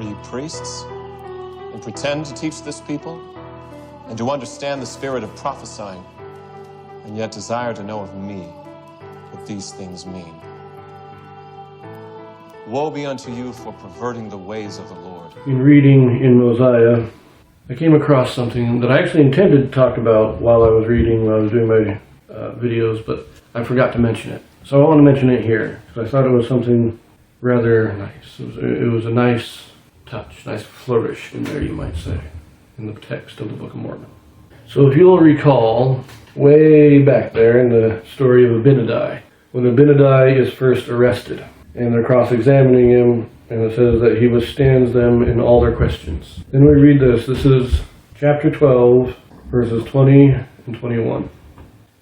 Are you priests and pretend to teach this people and to understand the spirit of prophesying and yet desire to know of me what these things mean? Woe be unto you for perverting the ways of the Lord. In reading in Mosiah, I came across something that I actually intended to talk about while I was doing my videos, but I forgot to mention it. So I want to mention it here, because I thought it was something rather nice. It was a nice touch, nice flourish in there, you might say, in the text of the Book of Mormon. So if you'll recall, way back there in the story of Abinadi, when Abinadi is first arrested, and they're cross-examining him, and it says that he withstands them in all their questions. Then we read this. This is chapter 12, verses 20 and 21. It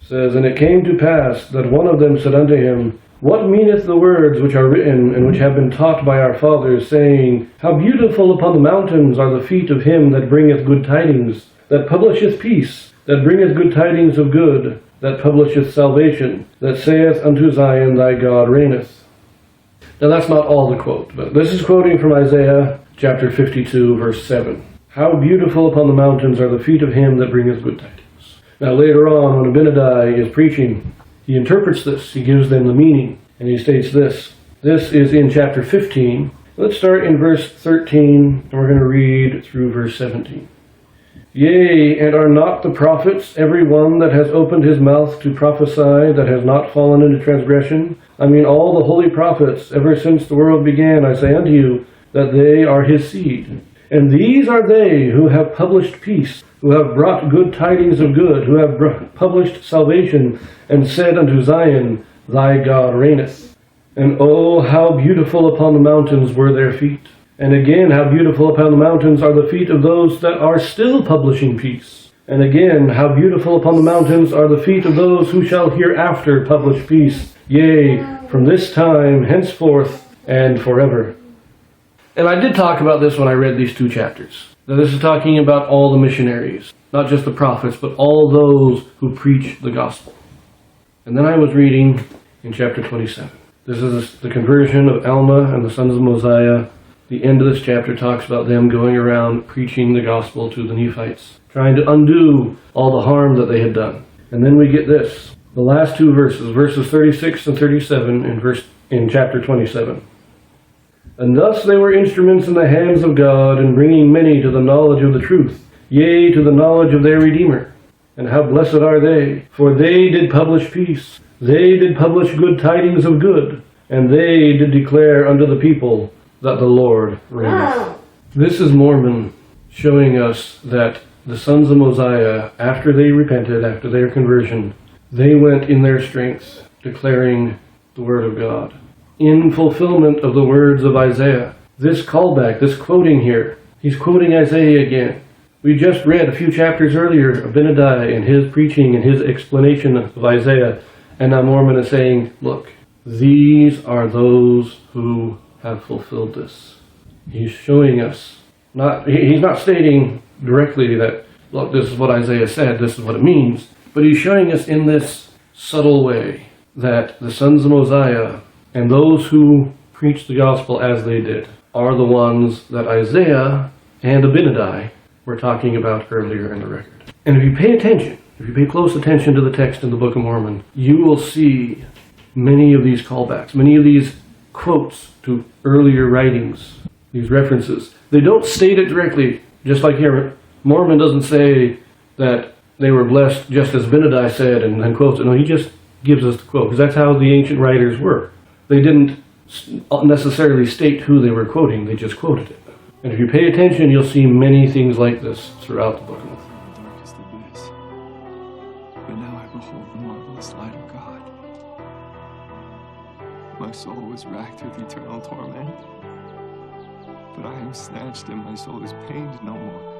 says, And it came to pass that one of them said unto him, What meaneth the words which are written, and which have been taught by our fathers, saying, How beautiful upon the mountains are the feet of him that bringeth good tidings, that publisheth peace, that bringeth good tidings of good, that publisheth salvation, that saith unto Zion, Thy God reigneth. Now that's not all the quote, but this is quoting from Isaiah chapter 52, verse 7. How beautiful upon the mountains are the feet of him that bringeth good tidings. Now later on, when Abinadi is preaching, he interprets this, he gives them the meaning, and he states this. This is in chapter 15. Let's start in verse 13, and we're going to read through verse 17. Yea, and are not the prophets every one that has opened his mouth to prophesy, that has not fallen into transgression? I mean, all the holy prophets, ever since the world began, I say unto you, that they are his seed. And these are they who have published peace, who have brought good tidings of good, who have published salvation, and said unto Zion, Thy God reigneth. And oh, how beautiful upon the mountains were their feet. And again, how beautiful upon the mountains are the feet of those that are still publishing peace. And again, how beautiful upon the mountains are the feet of those who shall hereafter publish peace. Yea, from this time, henceforth, and forever. And I did talk about this when I read these two chapters. That this is talking about all the missionaries, not just the prophets, but all those who preach the gospel. And then I was reading in chapter 27. This is the conversion of Alma and the sons of Mosiah. The end of this chapter talks about them going around preaching the gospel to the Nephites, trying to undo all the harm that they had done. And then we get this, the last two verses, verses 36 and 37 in chapter 27. And thus they were instruments in the hands of God in bringing many to the knowledge of the truth, yea, to the knowledge of their Redeemer. And how blessed are they, for they did publish peace. They did publish good tidings of good, and they did declare unto the people that the Lord reigneth. This is Mormon showing us that the sons of Mosiah, after they repented, after their conversion, they went in their strength, declaring the word of God. In fulfillment of the words of Isaiah. This callback, this quoting here, he's quoting Isaiah again. We just read a few chapters earlier Abinadi and his preaching and his explanation of Isaiah, and now Mormon is saying, look, these are those who have fulfilled this. He's showing us, he's not stating directly that, look, this is what Isaiah said, this is what it means, but he's showing us in this subtle way that the sons of Mosiah and those who preach the gospel as they did are the ones that Isaiah and Abinadi were talking about earlier in the record. And if you pay attention, if you pay close attention to the text in the Book of Mormon, you will see many of these callbacks, many of these quotes to earlier writings, these references. They don't state it directly, just like here. Mormon doesn't say that they were blessed just as Abinadi said and then quotes it. No, he just gives us the quote, because that's how the ancient writers were. They didn't necessarily state who they were quoting, they just quoted it. And if you pay attention, you'll see many things like this throughout the book. Darkest abyss, but now I behold the marvelous light of God. My soul was racked with eternal torment, but I am snatched and my soul is pained no more.